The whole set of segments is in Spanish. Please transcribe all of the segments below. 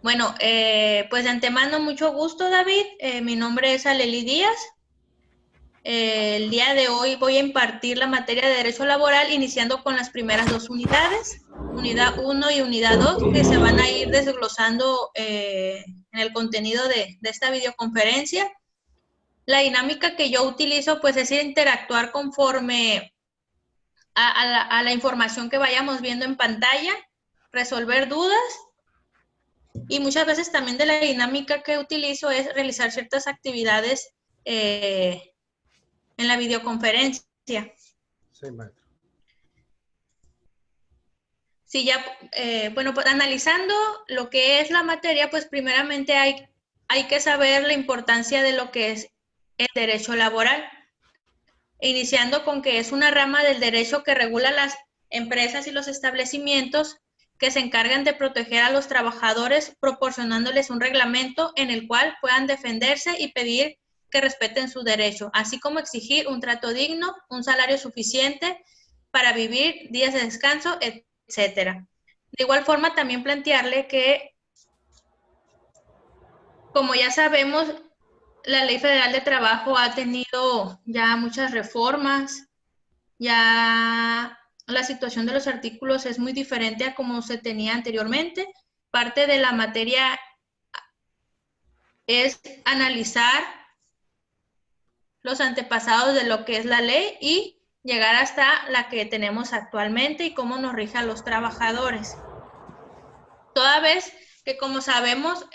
Bueno, pues de antemano mucho gusto, David. Mi nombre es Aleli Díaz. El día de hoy voy a impartir la materia de Derecho Laboral, iniciando con las primeras dos unidades, Unidad 1 y Unidad 2, que se van a ir desglosando en el contenido de esta videoconferencia. La dinámica que yo utilizo pues es interactuar conforme a la información que vayamos viendo en pantalla, resolver dudas. Y muchas veces también de la dinámica que utilizo es realizar ciertas actividades en la videoconferencia. Sí, maestro. Sí, ya, bueno, pues analizando lo que es la materia, pues primeramente hay que saber la importancia de lo que es el derecho laboral, iniciando con que es una rama del derecho que regula las empresas y los establecimientos que se encargan de proteger a los trabajadores, proporcionándoles un reglamento en el cual puedan defenderse y pedir que respeten su derecho, así como exigir un trato digno, un salario suficiente para vivir, días de descanso, etcétera. De igual forma, también plantearle que, como ya sabemos, la Ley Federal de Trabajo ha tenido ya muchas reformas, ya la situación de los artículos es muy diferente a como se tenía anteriormente. Parte de la materia es analizar los antepasados de lo que es la ley y llegar hasta la que tenemos actualmente y cómo nos rige a los trabajadores. Toda vez que, como sabemos,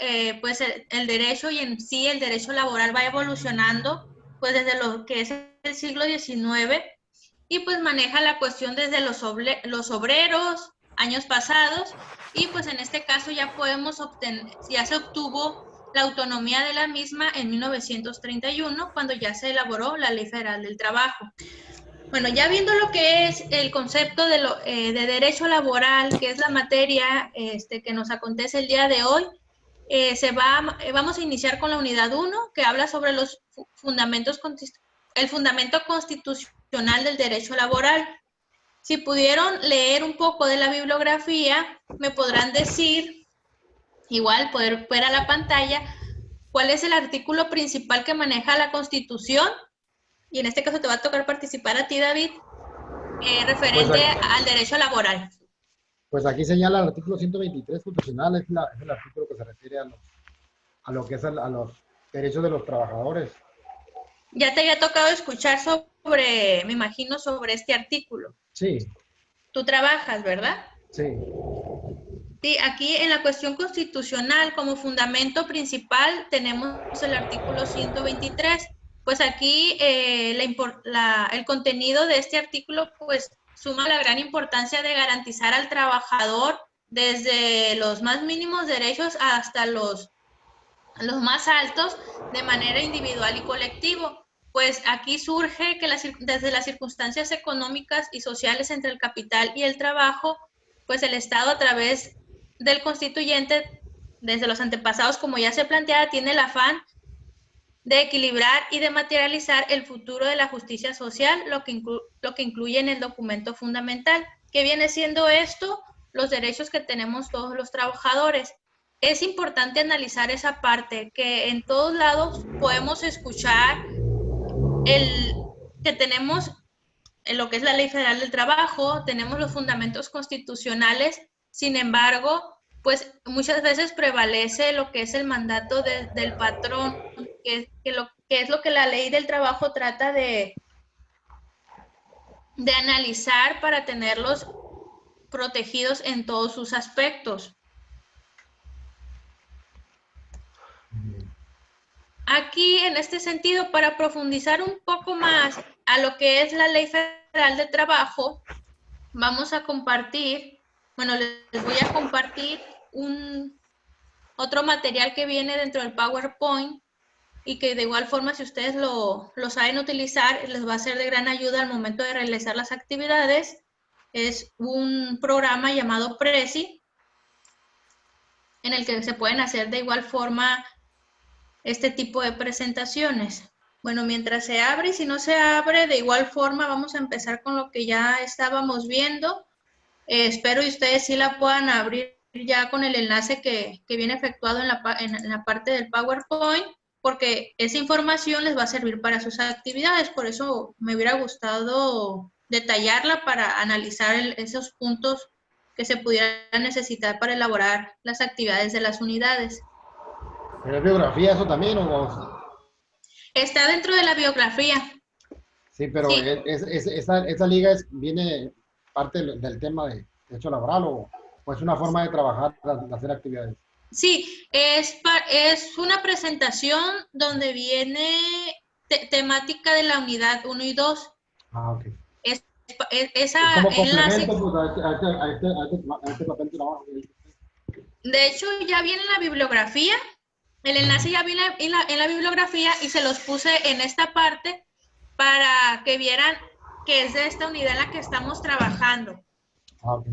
pues el derecho y en sí el derecho laboral va evolucionando, pues desde lo que es el siglo XIX, y pues maneja la cuestión desde los obreros, años pasados, y pues en este caso ya podemos obtener, ya se obtuvo la autonomía de la misma en 1931, cuando ya se elaboró la Ley Federal del Trabajo. Bueno, ya viendo lo que es el concepto de derecho laboral, que es la materia que nos acontece el día de hoy, vamos a iniciar con la unidad 1, que habla sobre los el fundamento constitucional del derecho laboral. Si pudieron leer un poco de la bibliografía, me podrán decir, igual poder ver a la pantalla, cuál es el artículo principal que maneja la Constitución, y en este caso te va a tocar participar a ti, David, Pues, referente al derecho laboral. pues aquí señala el artículo 123 constitucional, es el artículo que se refiere a lo que es a los derechos de los trabajadores. Ya te había tocado escuchar sobre, me imagino, sobre este artículo. Sí, Tú trabajas, ¿verdad? sí. Sí, aquí en la cuestión constitucional como fundamento principal tenemos el artículo 123. Pues aquí el contenido de este artículo pues suma la gran importancia de garantizar al trabajador desde los más mínimos derechos hasta los más altos de manera individual y colectivo. Pues aquí surge que desde las circunstancias económicas y sociales entre el capital y el trabajo, pues el Estado a través del constituyente, desde los antepasados, como ya se planteaba, tiene el afán de equilibrar y de materializar el futuro de la justicia social, lo que incluye en el documento fundamental. ¿Qué viene siendo esto? Los derechos que tenemos todos los trabajadores. Es importante analizar esa parte, que en todos lados podemos escuchar que tenemos en lo que es la Ley Federal del Trabajo, tenemos los fundamentos constitucionales, sin embargo, pues muchas veces prevalece lo que es el mandato del patrón, que es lo que la Ley del Trabajo trata de analizar para tenerlos protegidos en todos sus aspectos. Aquí, en este sentido, para profundizar un poco más a lo que es la Ley Federal del Trabajo, vamos a compartir, bueno, les voy a compartir otro material que viene dentro del PowerPoint y que de igual forma, si ustedes lo saben utilizar, les va a ser de gran ayuda al momento de realizar las actividades. Es un programa llamado Prezi, en el que se pueden hacer de igual forma este tipo de presentaciones. Bueno, mientras se abre y si no se abre, de igual forma vamos a empezar con lo que ya estábamos viendo. Espero y ustedes sí la puedan abrir ya con el enlace que viene efectuado en la parte del PowerPoint, porque esa información les va a servir para sus actividades. Por eso me hubiera gustado detallarla para analizar esos puntos que se pudieran necesitar para elaborar las actividades de las unidades. ¿Pero es biografía eso también Está dentro de la biografía. Sí, pero Sí, esa liga viene parte del tema de derecho laboral o es una forma de trabajar, de hacer actividades. sí, es una presentación donde viene temática de la unidad 1 y 2. Ah, ok. Es, Es esa como enlace, complemento pues, a este papel de trabajo. de hecho, ya viene en la bibliografía. El enlace ya viene en la bibliografía y se los puse en esta parte para que vieran que es de esta unidad en la que estamos trabajando. Ah, ok.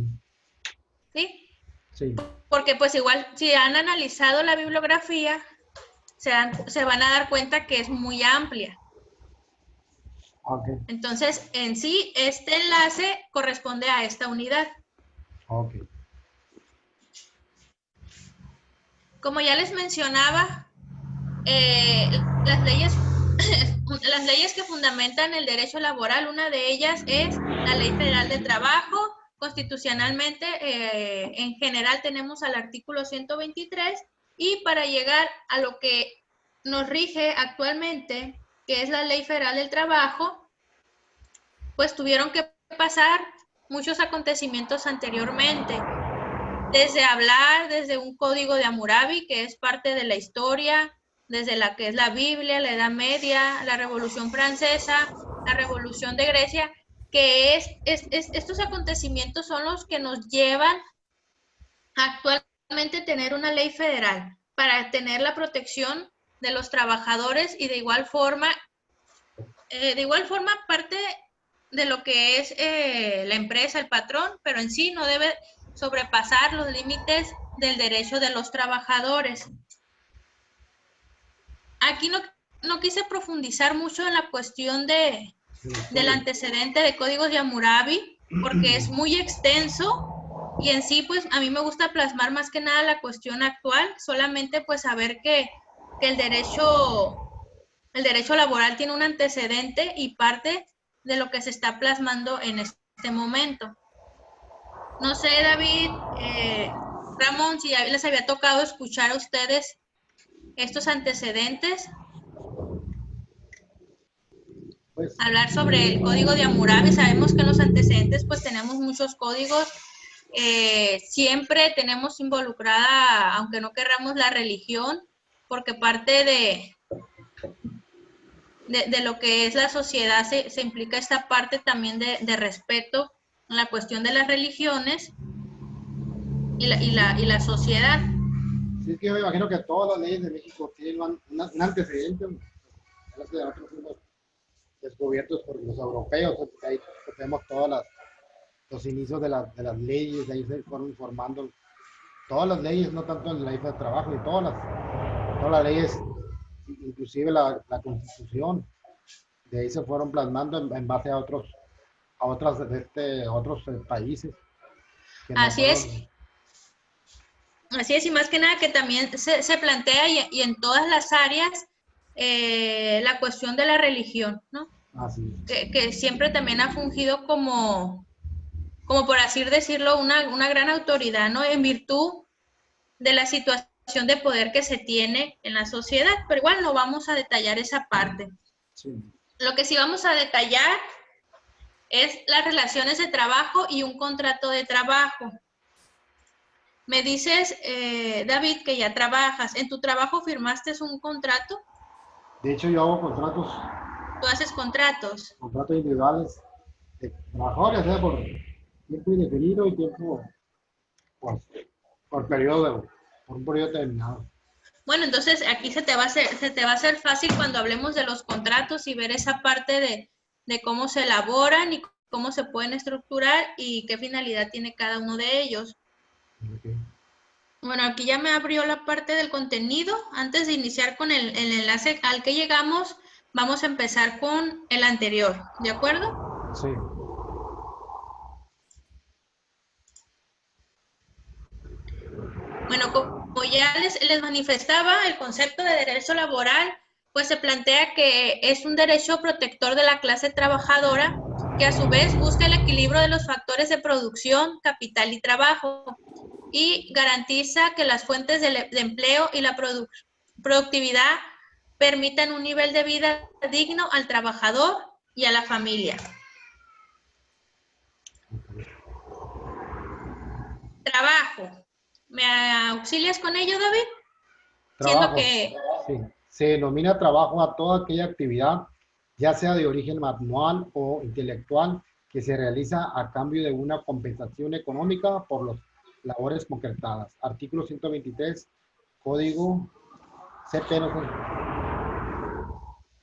¿Sí? Sí. Porque pues igual, si han analizado la bibliografía, se van a dar cuenta que es muy amplia. Ah, ok. Entonces, en sí, este enlace corresponde a esta unidad. Ok. Como ya les mencionaba, las leyes las leyes que fundamentan el derecho laboral, una de ellas es la Ley Federal de Trabajo. Constitucionalmente, en general, tenemos al artículo 123 y para llegar a lo que nos rige actualmente, que es la Ley Federal del Trabajo, pues tuvieron que pasar muchos acontecimientos anteriormente. Desde un código de Hammurabi, que es parte de la historia, desde la que es la Biblia, la Edad Media, la Revolución Francesa, la Revolución de Grecia, que estos acontecimientos son los que nos llevan actualmente a tener una ley federal para tener la protección de los trabajadores y de igual forma parte de lo que es la empresa, el patrón, pero en sí no debe sobrepasar los límites del derecho de los trabajadores. Aquí no quise profundizar mucho en la cuestión del antecedente de códigos de Hammurabi, porque es muy extenso y en sí, pues a mí me gusta plasmar más que nada la cuestión actual, solamente pues saber que el derecho laboral tiene un antecedente y parte de lo que se está plasmando en este momento. No sé, David, Ramón, si ya les había tocado escuchar a ustedes estos antecedentes, Pues, hablar sobre el código de Hammurabi. Sabemos que en los antecedentes pues tenemos muchos códigos, siempre tenemos involucrada, aunque no querramos, la religión, porque parte de lo que es la sociedad se implica esta parte también de respeto en la cuestión de las religiones y la sociedad. sí, es que yo me imagino que todas las leyes de México tienen un antecedente. Nosotros fuimos descubiertos por los europeos, porque ahí tenemos los inicios de las leyes, de ahí se fueron formando todas las leyes, no tanto en la ley de trabajo, y todas las leyes, inclusive la Constitución, de ahí se fueron plasmando en base a otros países que no Así es, fueron. así es, y más que nada que también se plantea y en todas las áreas la cuestión de la religión, ¿no? Así. Que siempre también ha fungido como por así decirlo, una gran autoridad, ¿no? En virtud de la situación de poder que se tiene en la sociedad, pero igual no vamos a detallar esa parte. Sí. Lo que sí vamos a detallar es las relaciones de trabajo y un contrato de trabajo. Me dices, David, que ya trabajas. ¿En tu trabajo firmaste un contrato? De hecho, yo hago contratos, ¿Tú haces contratos? contratos individuales de trabajadores, por tiempo indefinido y tiempo por, por periodo, por un periodo determinado. Bueno, entonces aquí se te va a hacer fácil cuando hablemos de los contratos y ver esa parte de cómo se elaboran y cómo se pueden estructurar y qué finalidad tiene cada uno de ellos. Okay. Bueno, aquí ya me abrió la parte del contenido. Antes de iniciar con el enlace al que llegamos, vamos a empezar con el anterior, ¿de acuerdo? Sí. Bueno, como ya les manifestaba, el concepto de derecho laboral, pues se plantea que es un derecho protector de la clase trabajadora que a su vez busca el equilibrio de los factores de producción, capital y trabajo y garantiza que las fuentes de empleo y la productividad permitan un nivel de vida digno al trabajador y a la familia. Trabajo. ¿Me auxilias con ello, David? Siendo Trabajo, que sí. Se denomina trabajo a toda aquella actividad, ya sea de origen manual o intelectual, que se realiza a cambio de una compensación económica por las labores concretadas. Artículo 123, Código CP, no sé,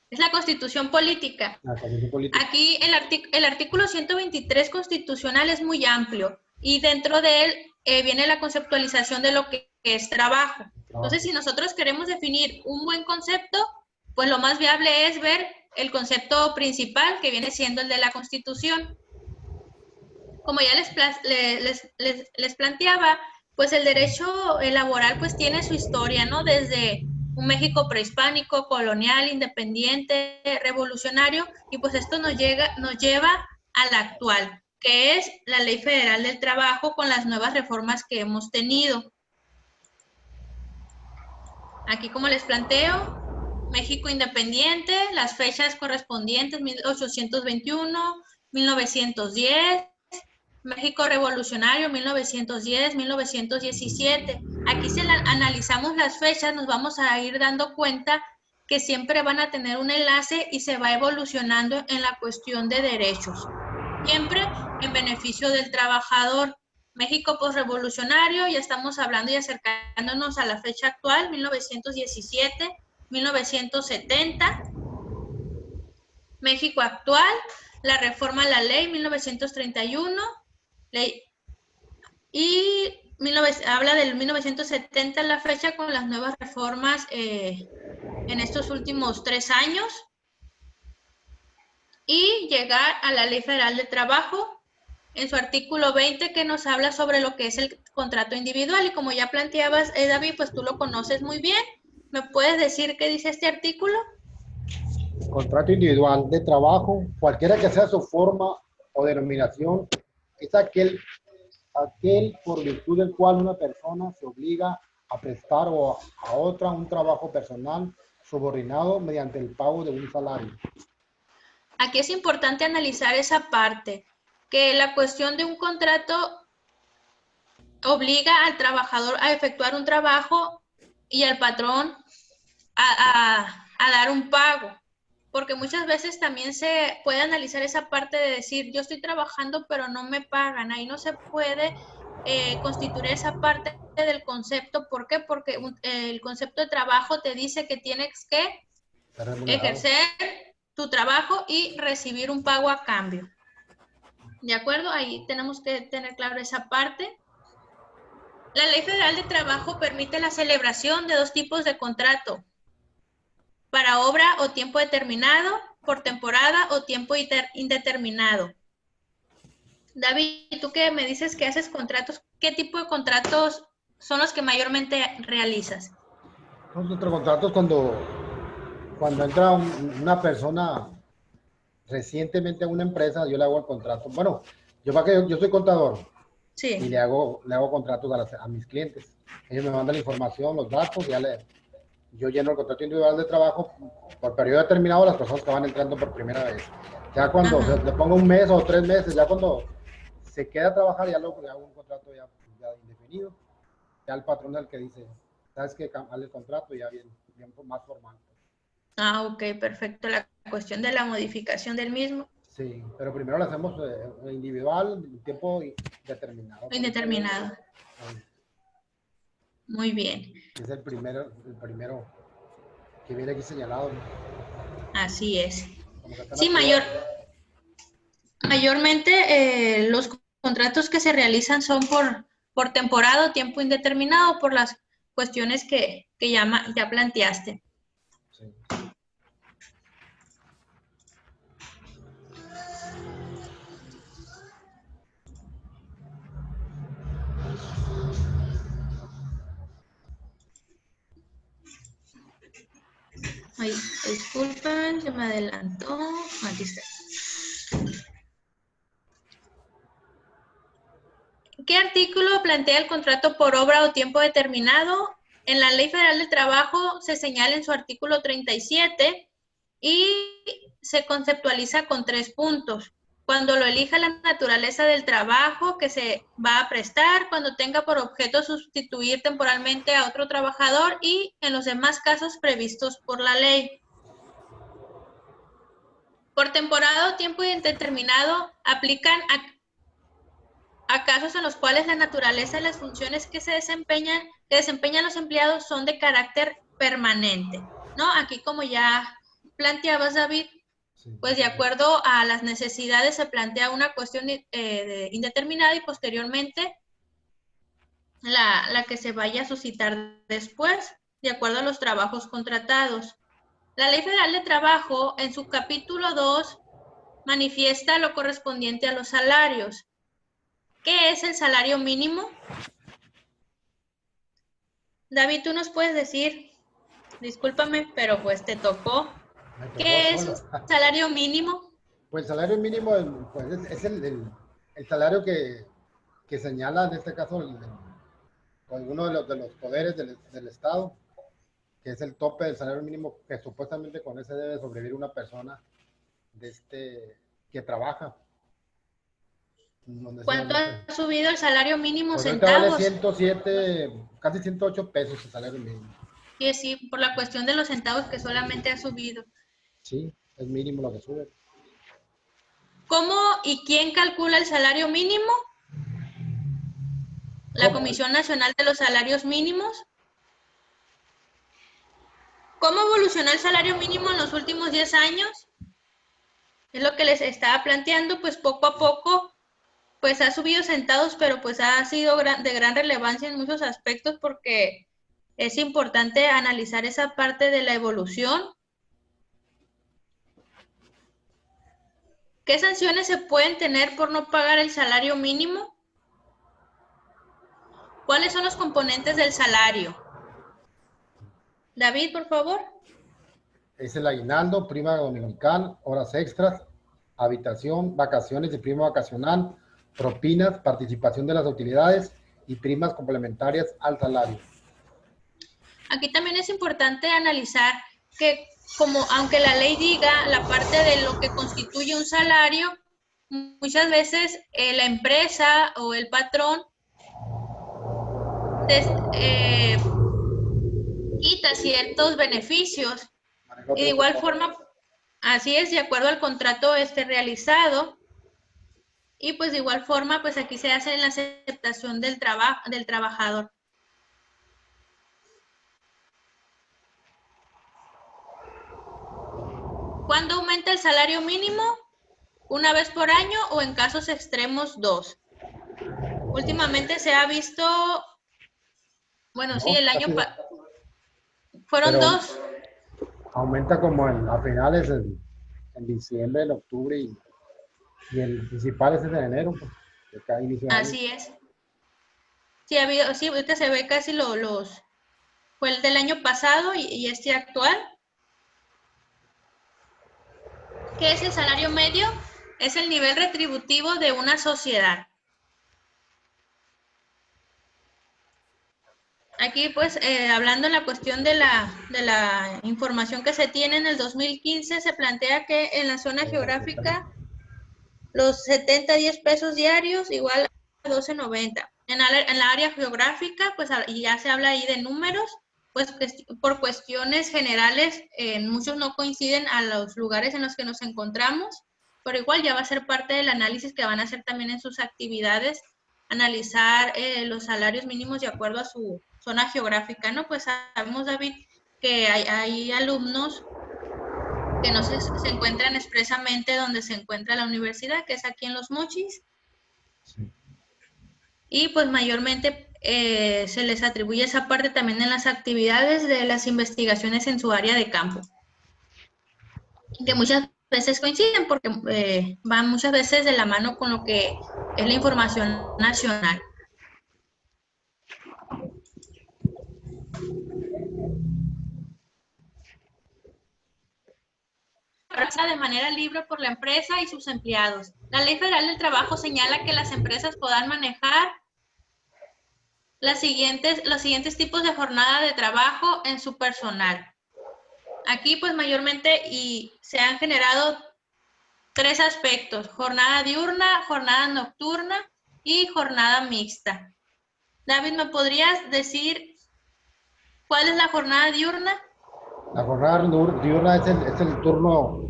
es la Constitución política. la Constitución Política. Aquí el artículo 123 constitucional es muy amplio y dentro de él viene la conceptualización de lo que es trabajo. Entonces, si nosotros queremos definir un buen concepto, pues lo más viable es ver el concepto principal que viene siendo el de la Constitución. Como ya les planteaba, pues el derecho laboral pues tiene su historia, ¿no? Desde un México prehispánico, colonial, independiente, revolucionario, y pues esto nos lleva al actual, que es la Ley Federal del Trabajo con las nuevas reformas que hemos tenido. Aquí, como les planteo, México independiente, las fechas correspondientes, 1821, 1910, México revolucionario, 1910, 1917. Aquí si analizamos las fechas, nos vamos a ir dando cuenta que siempre van a tener un enlace y se va evolucionando en la cuestión de derechos, siempre en beneficio del trabajador. México postrevolucionario, ya estamos hablando y acercándonos a la fecha actual, 1917, 1970. México actual, la reforma a la ley 1931, ley, y habla del 1970 la fecha con las nuevas reformas en estos últimos 3 años, y llegar a la Ley Federal de Trabajo en su artículo 20 que nos habla sobre lo que es el contrato individual. Y como ya planteabas, David, pues tú lo conoces muy bien. ¿Me puedes decir qué dice este artículo? Contrato individual de trabajo, cualquiera que sea su forma o denominación, es aquel por virtud del cual una persona se obliga a prestar a otra un trabajo personal subordinado mediante el pago de un salario. Aquí es importante analizar esa parte, que la cuestión de un contrato obliga al trabajador a efectuar un trabajo y al patrón a dar un pago, porque muchas veces también se puede analizar esa parte de decir, yo estoy trabajando pero no me pagan, ahí no se puede constituir esa parte del concepto. ¿Por qué? Porque el concepto de trabajo te dice que tienes que ejercer tu trabajo y recibir un pago a cambio. ¿De acuerdo? Ahí tenemos que tener claro esa parte. La Ley Federal de Trabajo permite la celebración de 2 tipos de contrato: para obra o tiempo determinado, por temporada o tiempo indeterminado. David, tú que me dices que haces contratos, ¿qué tipo de contratos son los que mayormente realizas? Nuestros contratos cuando entra una persona recientemente a una empresa, yo le hago el contrato. Bueno, yo soy contador Sí. Y le hago contratos a mis clientes. Ellos me mandan la información, los datos, yo lleno el contrato individual de trabajo por periodo determinado a las personas que van entrando por primera vez. Ya cuando le pongo un mes o 3 meses, ya cuando se queda a trabajar, ya luego le hago un contrato ya indefinido. Ya el patrón es el que dice, ¿sabes qué? Haz el contrato ya bien más formal. Ah, ok, perfecto. La cuestión de la modificación del mismo. Sí, pero primero lo hacemos individual, tiempo determinado. Indeterminado. Muy bien. Es el primero que viene aquí señalado. Así es. Sí, mayormente los contratos que se realizan son por temporada o tiempo indeterminado, por las cuestiones que ya planteaste. Sí. Ay, disculpen, se me adelantó. Aquí está. ¿Qué artículo plantea el contrato por obra o tiempo determinado? En la Ley Federal del Trabajo se señala en su artículo 37 y se conceptualiza con 3 puntos. Cuando lo elija la naturaleza del trabajo que se va a prestar, cuando tenga por objeto sustituir temporalmente a otro trabajador y en los demás casos previstos por la ley. Por temporada o tiempo indeterminado aplican a casos en los cuales la naturaleza y las funciones que desempeñan los empleados son de carácter permanente, ¿no? Aquí, como ya planteabas, David, pues de acuerdo a las necesidades se plantea una cuestión indeterminada y posteriormente la que se vaya a suscitar después, de acuerdo a los trabajos contratados. La Ley Federal de Trabajo, en su capítulo 2, manifiesta lo correspondiente a los salarios. ¿Qué es el salario mínimo? David, tú nos puedes decir, discúlpame, pero pues te tocó. ¿Qué es un salario mínimo? Pues el salario mínimo pues es el salario que señala en este caso uno de los poderes del Estado, que es el tope del salario mínimo, que supuestamente con ese debe sobrevivir una persona que trabaja. ¿Cuánto ha subido el salario mínimo pues centavos? Vale 107, casi 108 pesos el salario mínimo. Sí, sí, por la cuestión de los centavos que solamente ha subido. Sí, es mínimo lo que sube. ¿Cómo y quién calcula el salario mínimo? La Comisión Nacional de los Salarios Mínimos. ¿Cómo evolucionó el salario mínimo en los últimos 10 años? Es lo que les estaba planteando, pues poco a poco, pues ha subido centavos, pero pues ha sido de gran relevancia en muchos aspectos porque es importante analizar esa parte de la evolución. ¿Qué sanciones se pueden tener por no pagar el salario mínimo? ¿Cuáles son los componentes del salario? David, por favor. Es el aguinaldo, prima dominical, horas extras, habitación, vacaciones y prima vacacional, propinas, participación de las utilidades y primas complementarias al salario. Aquí también es importante analizar que aunque la ley diga la parte de lo que constituye un salario, muchas veces la empresa o el patrón quita ciertos beneficios y de igual forma, así es, de acuerdo al contrato realizado, y pues de igual forma, pues aquí se hace la aceptación del trabajador. ¿Cuándo aumenta el salario mínimo? ¿Una vez por año o en casos extremos 2? Últimamente se ha visto, bueno, no, sí, el año fueron 2. Aumenta como a finales en diciembre, en octubre y el principal es en enero. Pues, de cada inicio de así año. Es. Sí, ha habido, sí, ahorita se ve casi fue el del año pasado y este actual. ¿Qué es el salario medio? Es el nivel retributivo de una sociedad. Aquí, pues, hablando en la cuestión de la información que se tiene en el 2015, se plantea que en la zona geográfica los 10 pesos diarios igual a 12.90. En la área geográfica, pues, y ya se habla ahí de números, pues por cuestiones generales, muchos no coinciden a los lugares en los que nos encontramos, pero igual ya va a ser parte del análisis que van a hacer también en sus actividades, analizar los salarios mínimos de acuerdo a su zona geográfica, ¿no? Pues sabemos, David, que hay alumnos que no se encuentran expresamente donde se encuentra la universidad, que es aquí en Los Mochis. Sí. Y pues mayormente se les atribuye esa parte también en las actividades de las investigaciones en su área de campo. Que muchas veces coinciden porque van muchas veces de la mano con lo que es la información nacional. de manera libre por la empresa y sus empleados. La Ley Federal del Trabajo señala que las empresas podrán manejar los siguientes tipos de jornada de trabajo en su personal. Aquí pues mayormente se han generado 3 aspectos: jornada diurna, jornada nocturna y jornada mixta. David, ¿me podrías decir cuál es la jornada diurna? La jornada diurna es el turno,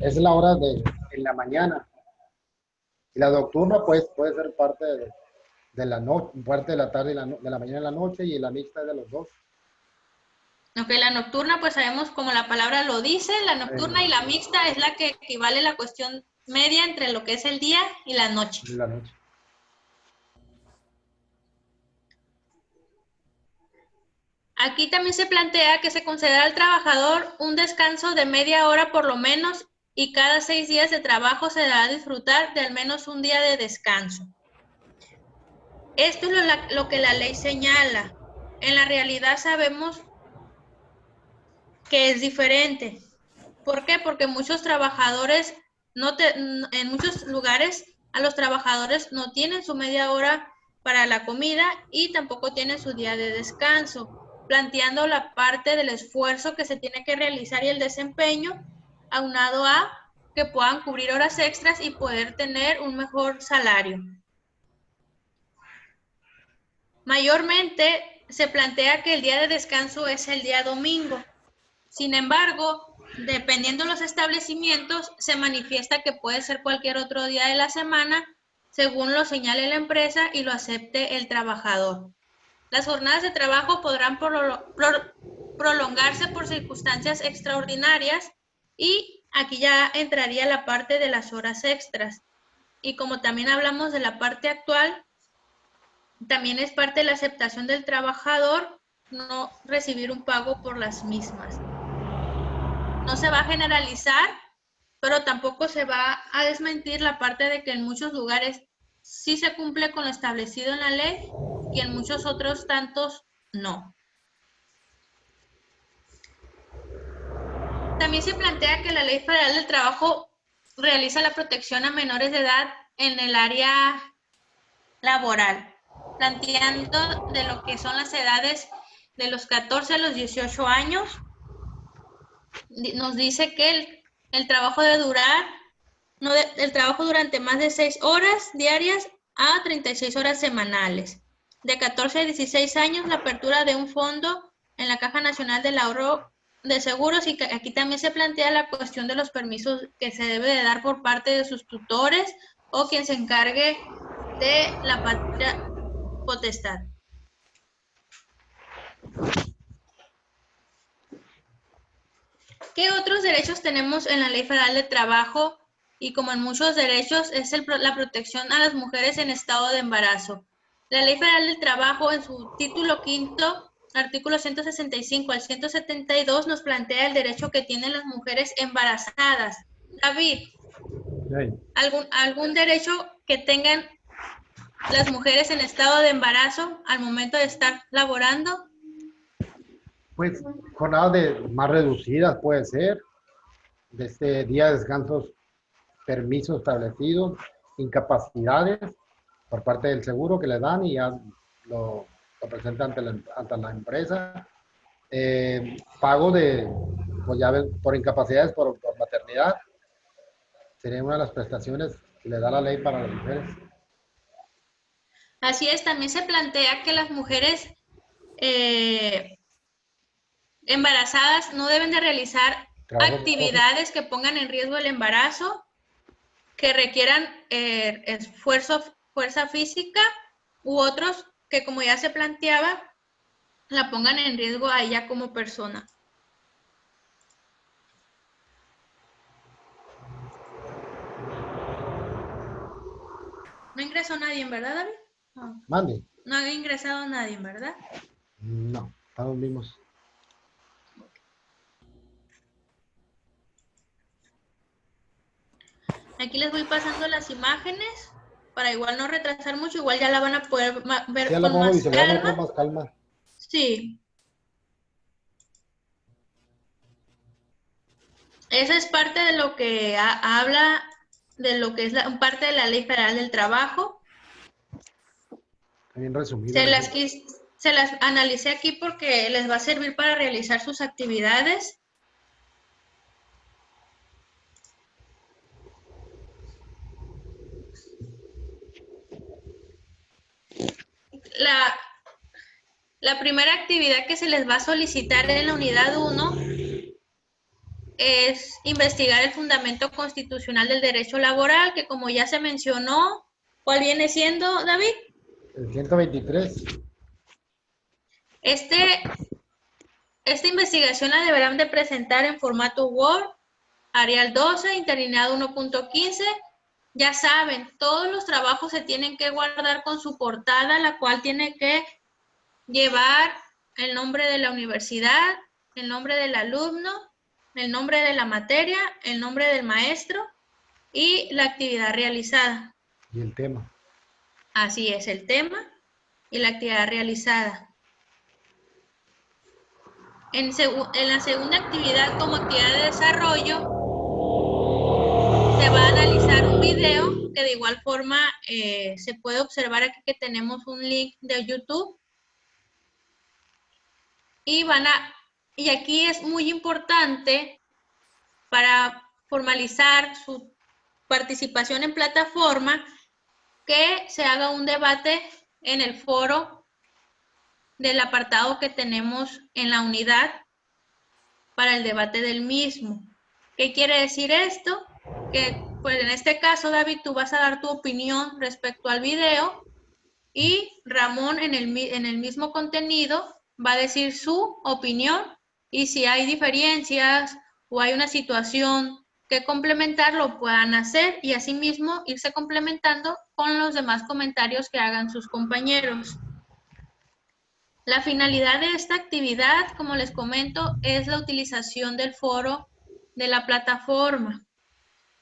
es la hora en la mañana. Y la nocturna pues puede ser parte de la noche, parte de la tarde, de la mañana y la noche, y la mixta es de los dos. Ok, la nocturna pues sabemos como la palabra lo dice, la nocturna y la mixta es la que equivale a la cuestión media entre lo que es el día y la noche. La noche. Aquí también se plantea que se concederá al trabajador un descanso de media hora por lo menos, y cada 6 días de trabajo se dará a disfrutar de al menos un día de descanso. Esto es lo que la ley señala. En la realidad sabemos que es diferente. ¿Por qué? Porque muchos trabajadores, en muchos lugares, a los trabajadores no tienen su media hora para la comida y tampoco tienen su día de descanso, planteando la parte del esfuerzo que se tiene que realizar y el desempeño, aunado a que puedan cubrir horas extras y poder tener un mejor salario. Mayormente se plantea que el día de descanso es el día domingo. Sin embargo, dependiendo de los establecimientos, se manifiesta que puede ser cualquier otro día de la semana, según lo señale la empresa y lo acepte el trabajador. Las jornadas de trabajo podrán prolongarse por circunstancias extraordinarias, y aquí ya entraría la parte de las horas extras. Y como también hablamos de la parte actual, también es parte de la aceptación del trabajador no recibir un pago por las mismas. No se va a generalizar, pero tampoco se va a desmentir la parte de que en muchos lugares sí se cumple con lo establecido en la ley y en muchos otros tantos no. También se plantea que la Ley Federal del Trabajo realiza la protección a menores de edad en el área laboral, planteando de lo que son las edades de los 14 a los 18 años. Nos dice que el trabajo debe durar, el trabajo durante más de 6 horas diarias a 36 horas semanales. De 14 a 16 años, la apertura de un fondo en la Caja Nacional del Ahorro de Seguros, y que aquí también se plantea la cuestión de los permisos que se debe de dar por parte de sus tutores o quien se encargue de la patria potestad. ¿Qué otros derechos tenemos en la Ley Federal de Trabajo? Y como en muchos derechos, es la protección a las mujeres en estado de embarazo. La Ley Federal del Trabajo, en su título quinto, artículo 165 al 172, nos plantea el derecho que tienen las mujeres embarazadas. David, ¿algún derecho que tengan las mujeres en estado de embarazo al momento de estar laborando? Pues jornadas más reducidas puede ser, de día de descansos, permisos establecidos, incapacidades por parte del seguro que le dan y ya lo presentan ante la empresa. Pago pues ya ven, por incapacidades por maternidad, sería una de las prestaciones que le da la ley para las mujeres. Así es, también se plantea que las mujeres embarazadas no deben de realizar actividades que pongan en riesgo el embarazo, que requieran fuerza física, u otros que, como ya se planteaba, la pongan en riesgo a ella como persona. No ingresó nadie, ¿verdad, David? No. Mande. No ha ingresado nadie, ¿verdad? No, estamos mismos. Aquí les voy pasando las imágenes para igual no retrasar mucho, igual ya la van a poder ver ya con más calma. Con más calma. Sí. Esa es parte de lo que habla de lo que es parte de la Ley Federal del Trabajo. Bien resumido. Se las analicé aquí porque les va a servir para realizar sus actividades. La primera actividad que se les va a solicitar en la unidad 1 es investigar el fundamento constitucional del derecho laboral, que como ya se mencionó, ¿cuál viene siendo, David? El 123. Esta investigación la deberán de presentar en formato Word, Arial 12, interlineado 1.15. Ya saben, todos los trabajos se tienen que guardar con su portada, la cual tiene que llevar el nombre de la universidad, el nombre del alumno, el nombre de la materia, el nombre del maestro y la actividad realizada. Y el tema. Así es, el tema y la actividad realizada. En la segunda actividad, como actividad de desarrollo, se va a analizar un video que de igual forma se puede observar aquí que tenemos un link de YouTube. Y aquí es muy importante para formalizar su participación en plataforma que se haga un debate en el foro del apartado que tenemos en la unidad para el debate del mismo. ¿Qué quiere decir esto? Que pues en este caso, David, tú vas a dar tu opinión respecto al video y Ramón en el mismo contenido va a decir su opinión y si hay diferencias o hay una situación que complementar, lo puedan hacer y asimismo irse complementando con los demás comentarios que hagan sus compañeros. La finalidad de esta actividad, como les comento, es la utilización del foro de la plataforma.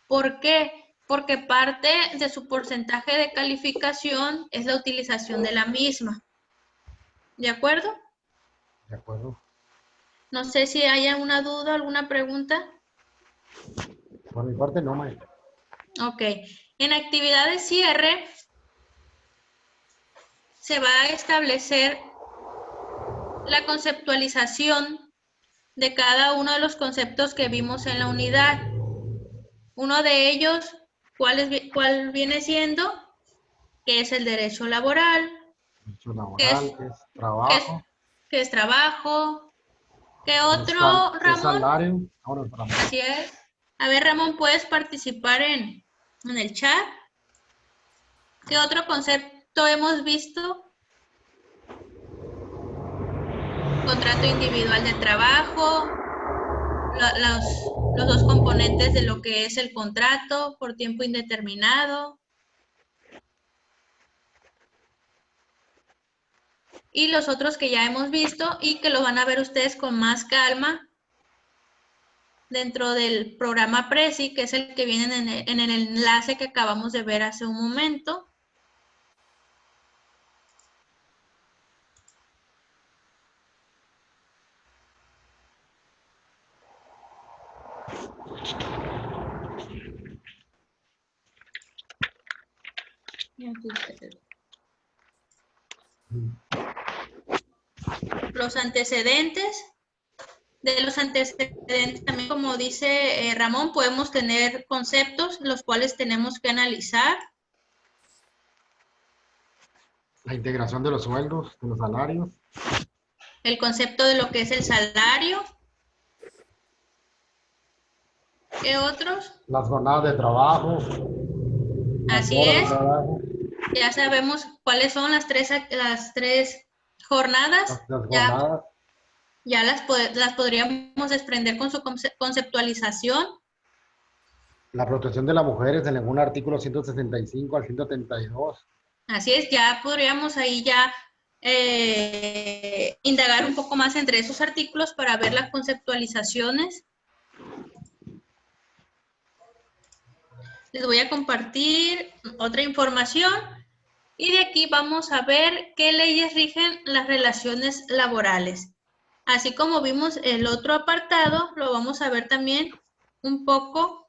¿Por qué? Porque parte de su porcentaje de calificación es la utilización de la misma. ¿De acuerdo? De acuerdo. No sé si hay alguna duda, alguna pregunta. Por mi parte no, maestro. Ok. En actividad de cierre se va a establecer la conceptualización de cada uno de los conceptos que vimos en la unidad. Uno de ellos, ¿cuál viene siendo? ¿Qué es el derecho laboral? Derecho laboral, que es trabajo. ¿Qué es trabajo? ¿Qué otro, ¿Qué es Ramón? salario? Ahora, Ramón. Así es. A ver, Ramón, ¿puedes participar en el chat? ¿Qué otro concepto hemos visto? Contrato individual de trabajo, los dos componentes de lo que es el contrato por tiempo indeterminado. Y los otros que ya hemos visto y que lo van a ver ustedes con más calma dentro del programa Prezi, que es el que viene en el enlace que acabamos de ver hace un momento. Los antecedentes. De los antecedentes, también como dice Ramón, podemos tener conceptos los cuales tenemos que analizar. La integración de los sueldos, de los salarios. El concepto de lo que es el salario. ¿Qué otros? Las jornadas de trabajo. Así es. Ya sabemos cuáles son las tres jornadas. Las jornadas. Ya las podríamos desprender con su conceptualización. La protección de las mujeres en algún artículo 165 al 132. Así es, ya podríamos ahí ya indagar un poco más entre esos artículos para ver las conceptualizaciones. Les voy a compartir otra información y de aquí vamos a ver qué leyes rigen las relaciones laborales. Así como vimos el otro apartado, lo vamos a ver también un poco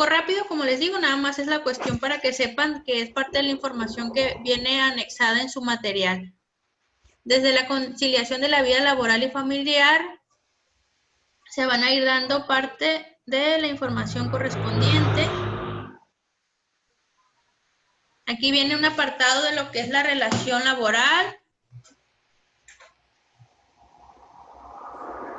rápido, como les digo, nada más es la cuestión para que sepan que es parte de la información que viene anexada en su material. Desde la conciliación de la vida laboral y familiar, se van a ir dando parte de la información correspondiente. Aquí viene un apartado de lo que es la relación laboral.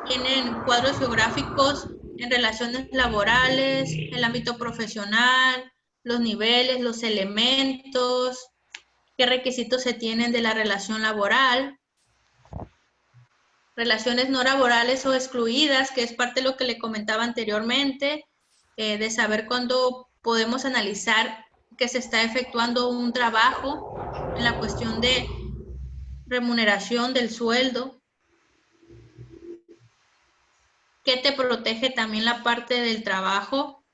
Tienen cuadros geográficos en relaciones laborales, el ámbito profesional, los niveles, los elementos, qué requisitos se tienen de la relación laboral, relaciones no laborales o excluidas, que es parte de lo que le comentaba anteriormente, de saber cuándo podemos analizar que se está efectuando un trabajo en la cuestión de remuneración del sueldo. ¿Qué te protege también la parte del trabajo?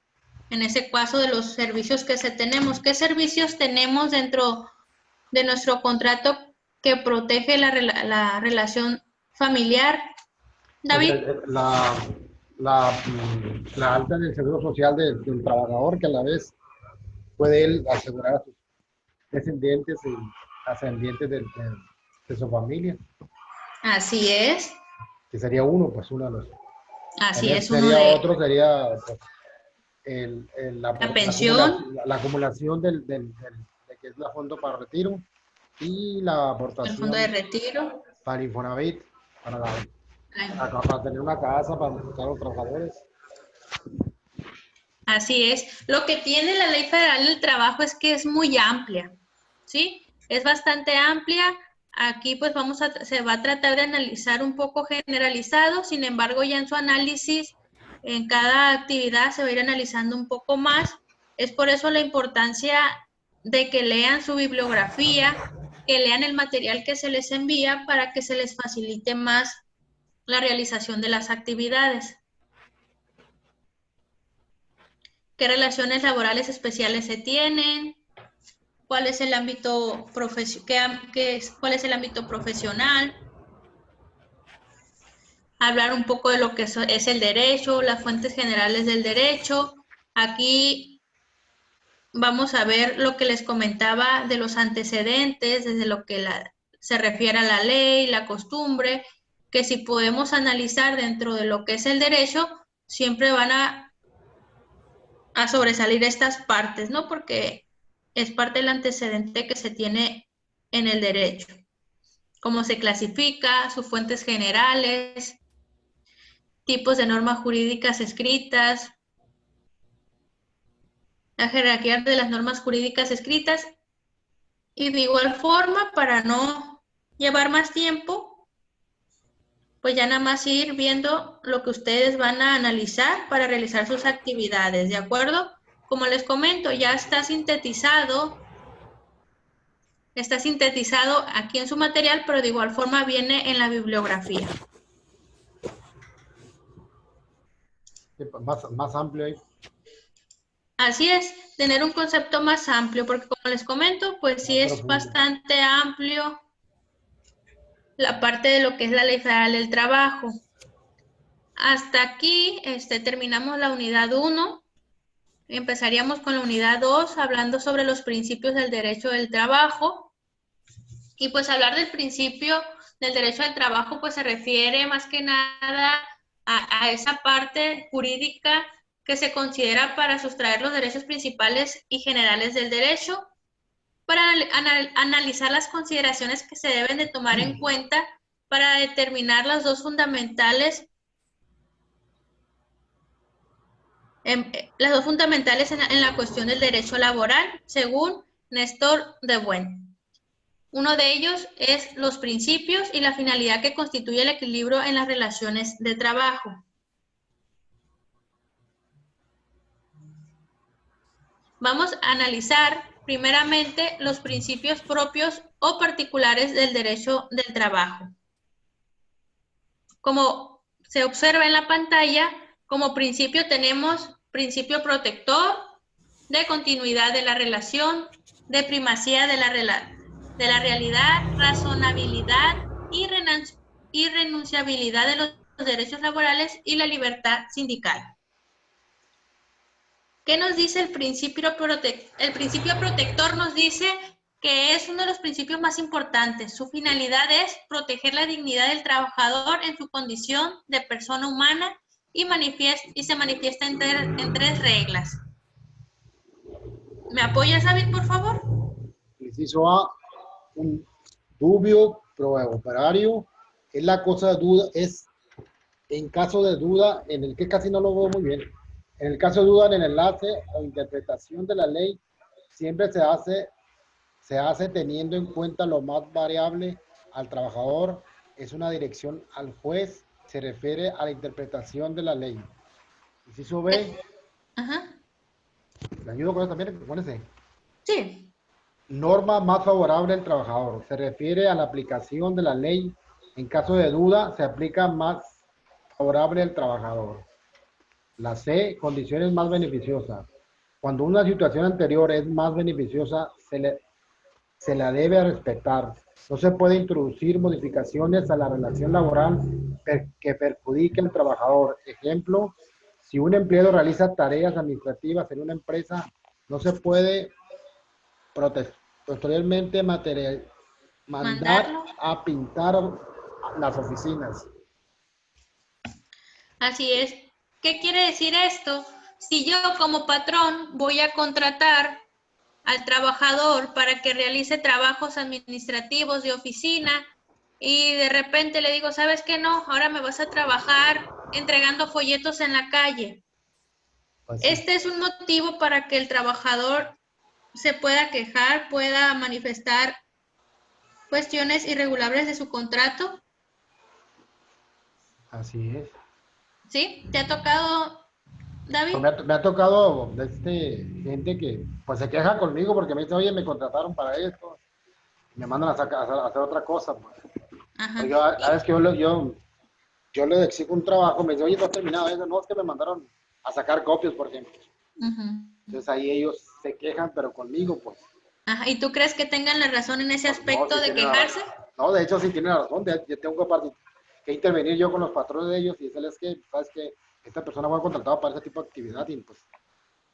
En ese caso de los servicios que tenemos. ¿Qué servicios tenemos dentro de nuestro contrato que protege la relación familiar? David. La alta del seguro social del trabajador, que a la vez puede él asegurar a sus descendientes y ascendientes de su familia, Así es. que sería uno, pues uno de los. Así es, uno Sería de otro, sería pues, la pensión, la acumulación de que es la fondo para retiro y la el fondo de aportación retiro. para Infonavit, para tener una casa, para a los trabajadores. Así es. Lo que tiene la Ley Federal del Trabajo es que es muy amplia, ¿sí? Es bastante amplia. Aquí pues se va a tratar de analizar un poco generalizado, sin embargo ya en su análisis, en cada actividad se va a ir analizando un poco más. Es por eso la importancia de que lean su bibliografía, que lean el material que se les envía para que se les facilite más la realización de las actividades. ¿Qué relaciones laborales especiales se tienen? ¿Cuál es el ámbito cuál es el ámbito profesional? Hablar un poco de lo que es el derecho, las fuentes generales del derecho. Aquí vamos a ver lo que les comentaba de los antecedentes, desde lo que se refiere a la ley, la costumbre, que si podemos analizar dentro de lo que es el derecho, siempre van a sobresalir estas partes, ¿no? Porque es parte del antecedente que se tiene en el derecho. Cómo se clasifica, sus fuentes generales, tipos de normas jurídicas escritas, la jerarquía de las normas jurídicas escritas, y de igual forma, para no llevar más tiempo, pues ya nada más ir viendo lo que ustedes van a analizar para realizar sus actividades, ¿de acuerdo? Como les comento, ya está sintetizado aquí en su material, pero de igual forma viene en la bibliografía. Más amplio ahí. Así es, tener un concepto más amplio, porque como les comento, pues sí es bastante amplio la parte de lo que es la Ley Federal del Trabajo. Hasta aquí terminamos la unidad 1. Empezaríamos con la unidad 2, hablando sobre los principios del derecho del trabajo. Y pues hablar del principio del derecho del trabajo, pues se refiere más que nada a esa parte jurídica que se considera para sustraer los derechos principales y generales del derecho, para analizar las consideraciones que se deben de tomar en cuenta para determinar las dos fundamentales, en la cuestión del derecho laboral, según Néstor de Buen. Uno de ellos es los principios y la finalidad que constituye el equilibrio en las relaciones de trabajo. Vamos a analizar primeramente los principios propios o particulares del derecho del trabajo. Como se observa en la pantalla, como principio tenemos principio protector, de continuidad de la relación, de primacía de la realidad, razonabilidad y renunciabilidad de los derechos laborales y la libertad sindical. ¿Qué nos dice el principio protector? El principio protector nos dice que es uno de los principios más importantes. Su finalidad es proteger la dignidad del trabajador en su condición de persona humana y se manifiesta en tres reglas. ¿Me apoyas, David, por favor? Inciso A, un dubio pro operario, es la cosa de duda, es en caso de duda, en el que casi no lo veo muy bien, en el caso de duda en el enlace o interpretación de la ley, siempre se hace teniendo en cuenta lo más variable al trabajador, es una dirección al juez, se refiere a la interpretación de la ley. Inciso B, Ajá. ¿le ayudo con eso también? Pónese. Sí. Norma más favorable al trabajador. Se refiere a la aplicación de la ley. En caso de duda, se aplica más favorable al trabajador. La C, condiciones más beneficiosas. Cuando una situación anterior es más beneficiosa, se la debe respetar. No se puede introducir modificaciones a la relación laboral que perjudiquen al trabajador. Ejemplo, si un empleado realiza tareas administrativas en una empresa, no se puede posteriormente mandar Mandarlo. a pintar las oficinas. Así es. ¿Qué quiere decir esto? Si yo como patrón voy a contratar al trabajador para que realice trabajos administrativos de oficina y de repente le digo, ¿sabes qué? No, ahora me vas a trabajar entregando folletos en la calle. Así. Este es un motivo para que el trabajador se pueda quejar, pueda manifestar cuestiones irregulares de su contrato. Así es. ¿Sí? ¿Te ha tocado, David? Me ha tocado gente que pues se queja conmigo porque me dice, oye, me contrataron para esto, me mandan a hacer otra cosa. Pues. Ajá. Oye, la vez que yo le exijo un trabajo, me dice, oye, no has terminado eso, no, es que me mandaron a sacar copias, por ejemplo. Entonces ahí ellos se quejan, pero conmigo, pues. Ajá. ¿Y tú crees que tengan la razón en ese Pues no, aspecto sí de tiene quejarse? no, de hecho sí tiene la razón, yo tengo que intervenir yo con los patrones de ellos y decirles que, sabes que esta persona fue contratada para ese tipo de actividad y pues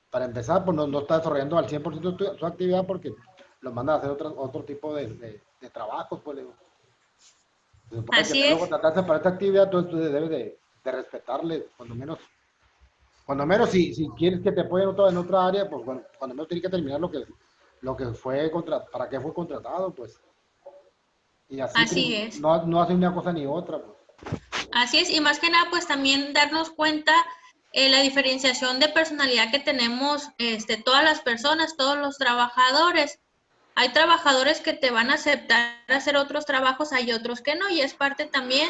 para empezar, pues no está desarrollando al 100% su actividad porque los mandan a hacer otro tipo de trabajos, pues le digo. Se supone que Así te lo es. contrataste para esta actividad, entonces tú debes de respetarle, cuando menos si quieres que te apoyen en otra área, pues bueno, cuando menos tienes que terminar lo que fue para qué fue contratado, pues. Y así Así es. no hace una cosa ni otra, pues. Así es, y más que nada, pues también darnos cuenta la diferenciación de personalidad que tenemos todas las personas, todos los trabajadores. Hay trabajadores que te van a aceptar hacer otros trabajos, hay otros que no, y es parte también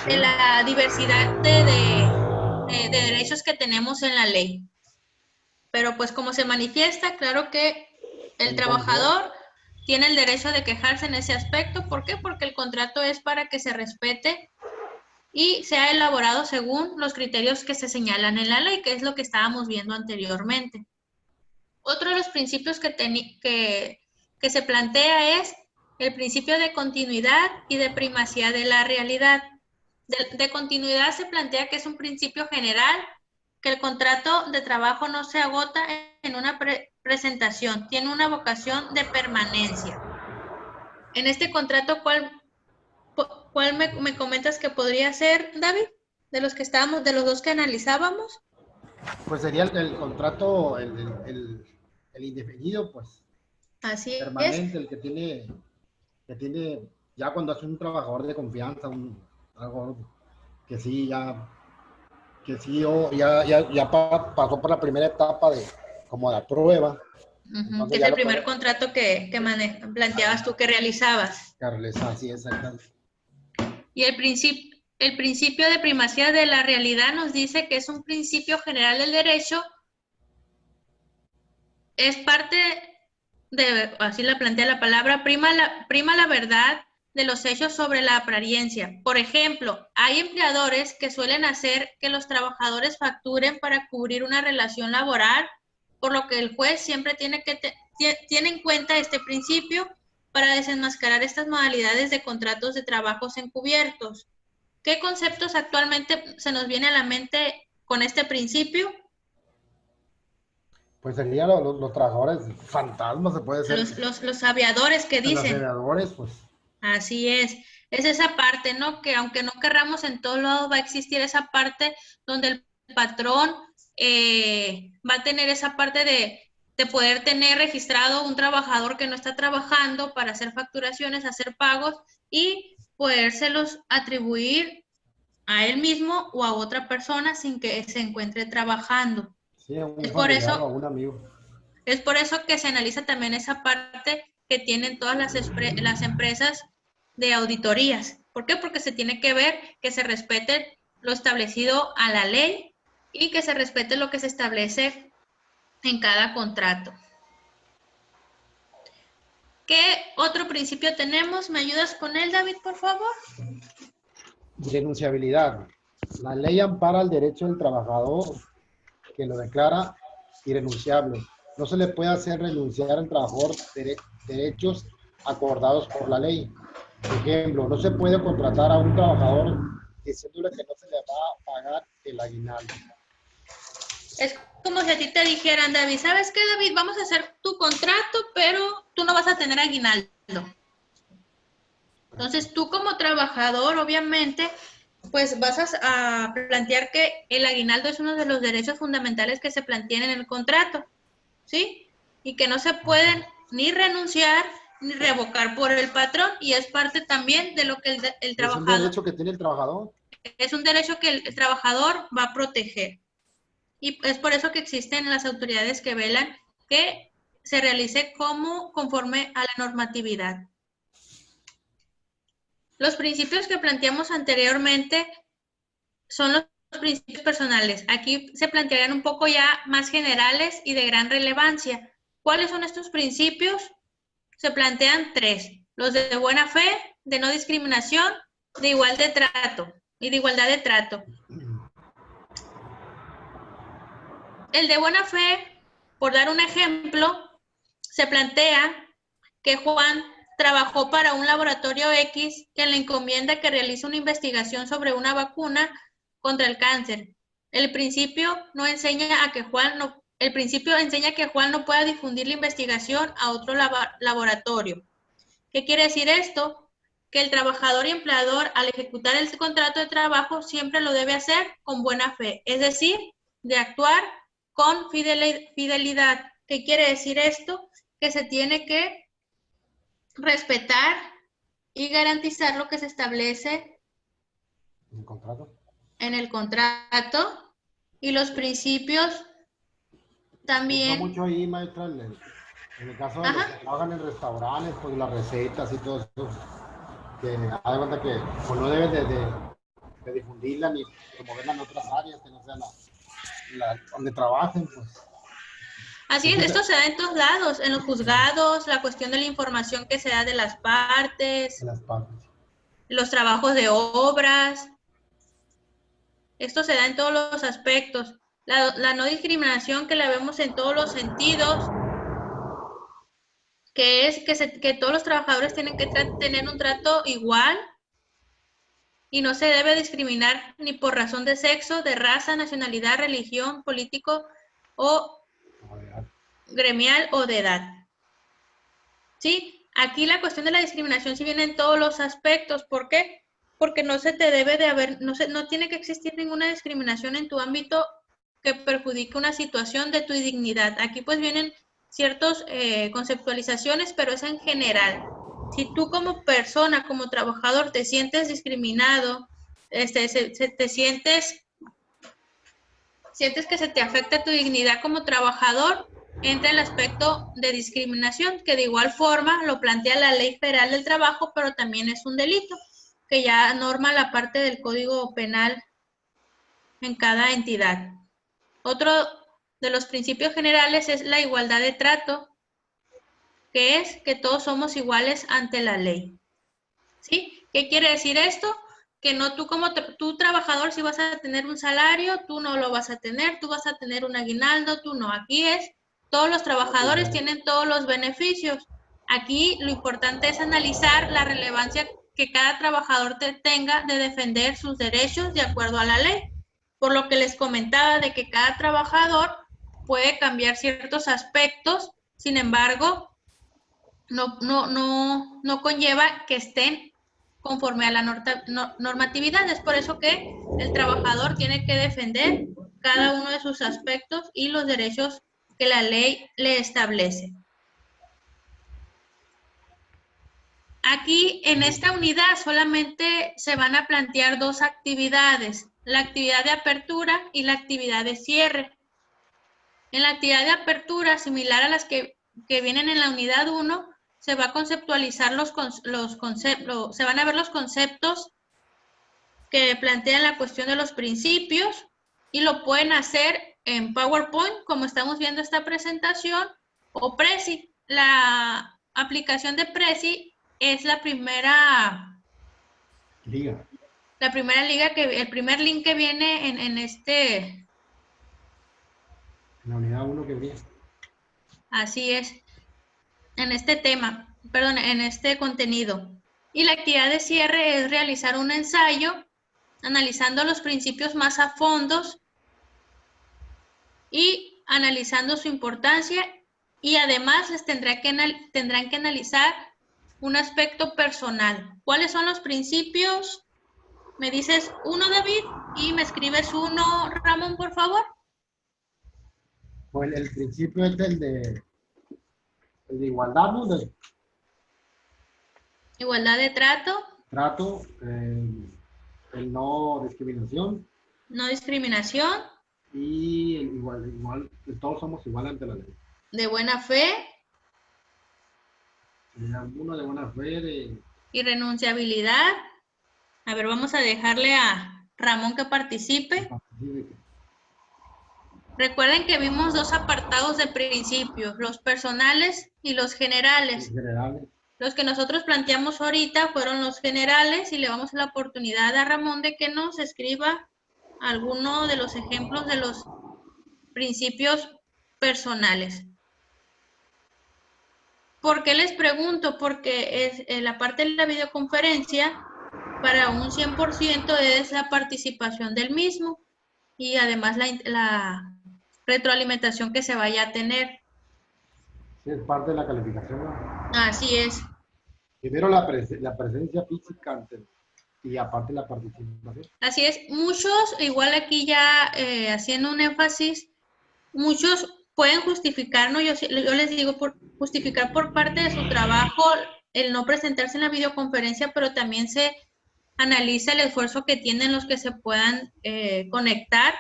de la diversidad de derechos que tenemos en la ley. Pero pues como se manifiesta, claro que el trabajador tiene el derecho de quejarse en ese aspecto. ¿Por qué? Porque el contrato es para que se respete y se ha elaborado según los criterios que se señalan en la ley, que es lo que estábamos viendo anteriormente. Otro de los principios que se plantea es el principio de continuidad y de primacía de la realidad. De continuidad se plantea que es un principio general, que el contrato de trabajo no se agota en una presentación, tiene una vocación de permanencia. En este contrato, ¿cuál me comentas que podría ser, David? De los que estábamos, de los dos que analizábamos. Pues sería el contrato, el indefinido, pues, Así es. permanente, el que tiene, ya cuando es un trabajador de confianza, algo que sí, pasó por la primera etapa como de prueba. Que Entonces es ya el lo puede, primer contrato que planteabas tú que realizabas. Carles, así exactamente. Y el principio de primacía de la realidad nos dice que es un principio general del derecho, es parte de, así la plantea la palabra, prima la verdad de los hechos sobre la apariencia. Por ejemplo, hay empleadores que suelen hacer que los trabajadores facturen para cubrir una relación laboral, por lo que el juez siempre tiene en cuenta este principio para desenmascarar estas modalidades de contratos de trabajos encubiertos. ¿Qué conceptos actualmente se nos viene a la mente con este principio? Pues serían los trabajadores fantasmas, se puede ser. Los aviadores que Los dicen. aviadores, pues. Así es esa parte, ¿no? Que aunque no querramos, en todos lados va a existir esa parte donde el patrón va a tener esa parte de poder tener registrado un trabajador que no está trabajando para hacer facturaciones, hacer pagos y podérselos atribuir a él mismo o a otra persona sin que se encuentre trabajando. Sí, a un Es por familiar o a eso, un amigo. es por eso que se analiza también esa parte que tienen todas las empresas de auditorías. ¿Por qué? Porque se tiene que ver que se respete lo establecido a la ley y que se respete lo que se establece en cada contrato. ¿Qué otro principio tenemos? ¿Me ayudas con él, David, por favor? Irrenunciabilidad. La ley ampara el derecho del trabajador que lo declara irrenunciable. No se le puede hacer renunciar al trabajador derechos acordados por la ley. Por ejemplo, no se puede contratar a un trabajador diciéndole que no se le va a pagar el aguinaldo. Es como si a ti te dijeran, David, ¿sabes qué, David? Vamos a hacer tu contrato, pero tú no vas a tener aguinaldo. Entonces, tú como trabajador, obviamente, pues vas a plantear que el aguinaldo es uno de los derechos fundamentales que se plantean en el contrato, ¿sí? Y que no se pueden ni renunciar ni revocar por el patrón, y es parte también de lo que el Es un trabajador, derecho que tiene el trabajador. es un derecho que el trabajador va a proteger. Y es por eso que existen las autoridades que velan que se realice conforme a la normatividad. Los principios que planteamos anteriormente son los principios personales. Aquí se plantearían un poco ya más generales y de gran relevancia. ¿Cuáles son estos principios? Se plantean 3. Los de buena fe, de no discriminación, de igual de trato y de igualdad de trato. El de buena fe, por dar un ejemplo, se plantea que Juan trabajó para un laboratorio X que le encomienda que realice una investigación sobre una vacuna contra el cáncer. El principio enseña que Juan no pueda difundir la investigación a otro laboratorio. ¿Qué quiere decir esto? Que el trabajador y empleador, al ejecutar el contrato de trabajo, siempre lo debe hacer con buena fe, es decir, de actuar con fidelidad. ¿Qué quiere decir esto? Que se tiene que respetar y garantizar lo que se establece ¿El contrato? en el contrato y los principios Se usa también. mucho ahí, maestra, en el caso de los que Ajá. trabajan en restaurantes, pues las recetas y todo eso, que hay cuenta que pues, no deben de difundirla ni promoverla en otras áreas que no sean donde trabajen, pues. Así es, Entonces, esto se da en todos lados, en los juzgados, la cuestión de la información que se da de las en partes, las partes. los trabajos de obras, esto se da en todos los aspectos. La no discriminación que la vemos en todos los sentidos, que es que todos los trabajadores tienen que tener un trato igual y no se debe discriminar ni por razón de sexo, de raza, nacionalidad, religión, político o gremial o de edad. ¿Sí? Aquí la cuestión de la discriminación sí viene en todos los aspectos. ¿Por qué? Porque no se te debe de haber, no tiene que existir ninguna discriminación en tu ámbito que perjudique una situación de tu dignidad. Aquí pues vienen ciertas conceptualizaciones, pero es en general. Si tú como persona, como trabajador, te sientes discriminado, te sientes que se te afecta tu dignidad como trabajador, entra el aspecto de discriminación, que de igual forma lo plantea la Ley Federal del Trabajo, pero también es un delito, que ya norma la parte del Código Penal en cada entidad. Otro de los principios generales es la igualdad de trato, que es que todos somos iguales ante la ley. ¿Sí? ¿Qué quiere decir esto? Que no tú como tú trabajador si vas a tener un salario, tú no lo vas a tener, tú vas a tener un aguinaldo, tú no. Aquí es, todos los trabajadores tienen todos los beneficios. Aquí lo importante es analizar la relevancia que cada trabajador tenga de defender sus derechos de acuerdo a la ley. Por lo que les comentaba de que cada trabajador puede cambiar ciertos aspectos, sin embargo, no conlleva que estén conforme a la normatividad. Es por eso que el trabajador tiene que defender cada uno de sus aspectos y los derechos que la ley le establece. Aquí en esta unidad solamente se van a plantear dos actividades, la actividad de apertura y la actividad de cierre. En la actividad de apertura, similar a las que vienen en la unidad 1, se va a conceptualizar los conceptos, se van a ver los conceptos que plantean la cuestión de los principios y lo pueden hacer en PowerPoint, como estamos viendo esta presentación, o Prezi. La aplicación de Prezi es la primera liga. La primera liga el primer link que viene en la unidad 1 que viene. Así es. En este tema, perdón, en este contenido. Y la actividad de cierre es realizar un ensayo analizando los principios más a fondo y analizando su importancia, y además les tendrán que analizar un aspecto personal. ¿Cuáles son los principios? Me dices uno, David, y me escribes uno, Ramón, por favor. Pues el principio es el de igualdad, ¿no? Igualdad de trato. Trato, el no discriminación. No discriminación. Y el igual, todos somos iguales ante la ley. De buena fe. Uno de buena fe. Y renunciabilidad. A ver, vamos a dejarle a Ramón que participe. Recuerden que vimos dos apartados de principios, los personales y los generales. Los que nosotros planteamos ahorita fueron los generales, y le vamos a la oportunidad a Ramón de que nos escriba alguno de los ejemplos de los principios personales. ¿Por qué les pregunto? Porque es la parte de la videoconferencia, para un 100% es la participación del mismo y además la retroalimentación que se vaya a tener. Sí, es parte de la calificación, ¿no? Así es. Primero la presencia física y aparte la participación. Así es. Muchos, igual aquí ya haciendo un énfasis, muchos pueden justificar, ¿no? Yo les digo, justificar por parte de su trabajo el no presentarse en la videoconferencia, pero también se analiza el esfuerzo que tienen los que se puedan conectar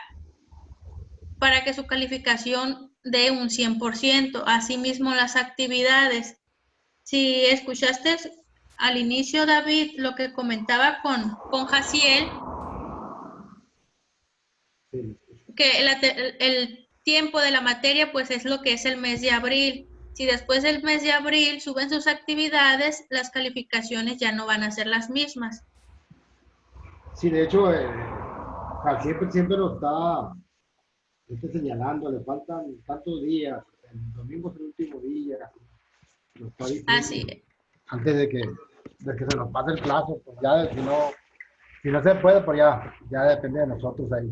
para que su calificación dé un 100%. Asimismo, las actividades. Si escuchaste al inicio, David, lo que comentaba con Jaciel, sí, que el tiempo de la materia pues es lo que es el mes de abril. Si después del mes de abril suben sus actividades, las calificaciones ya no van a ser las mismas. Sí, de hecho, siempre nos está señalando, le faltan tantos días, el domingo es el último día, lo está diciendo, así antes de que se nos pase el plazo, pues ya si no se puede, pues ya depende de nosotros ahí.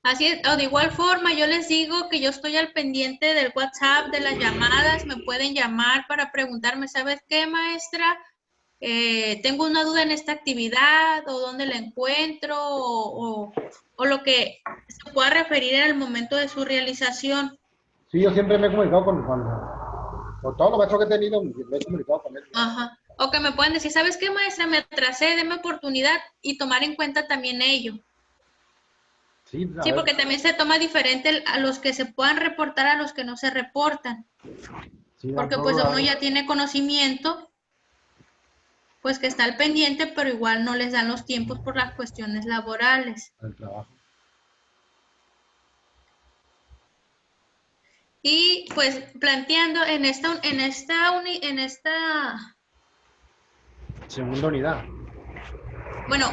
Así es, o de igual forma yo les digo que yo estoy al pendiente del WhatsApp, de las llamadas, me pueden llamar para preguntarme, ¿sabes qué, maestra? Tengo una duda en esta actividad, o dónde la encuentro, o lo que se pueda referir en el momento de su realización. Sí, yo siempre me he comunicado con todos los maestros que he tenido, me he comunicado con él. Ajá. O que me pueden decir, ¿sabes qué, maestra? Me atrasé, déme oportunidad, y tomar en cuenta también ello. Sí, porque también se toma diferente a los que se puedan reportar a los que no se reportan. Sí, porque pues uno ya tiene conocimiento, pues que está al pendiente, pero igual no les dan los tiempos por las cuestiones laborales. El trabajo. Y pues planteando en esta segunda unidad. Bueno,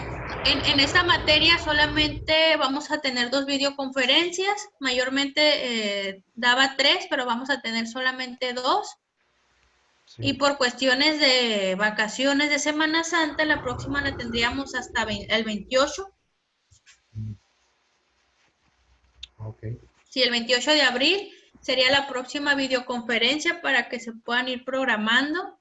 en esta materia solamente vamos a tener 2 videoconferencias, mayormente daba 3, pero vamos a tener solamente 2. Y por cuestiones de vacaciones de Semana Santa, la próxima la tendríamos hasta el 28. Ok. Sí, el 28 de abril sería la próxima videoconferencia para que se puedan ir programando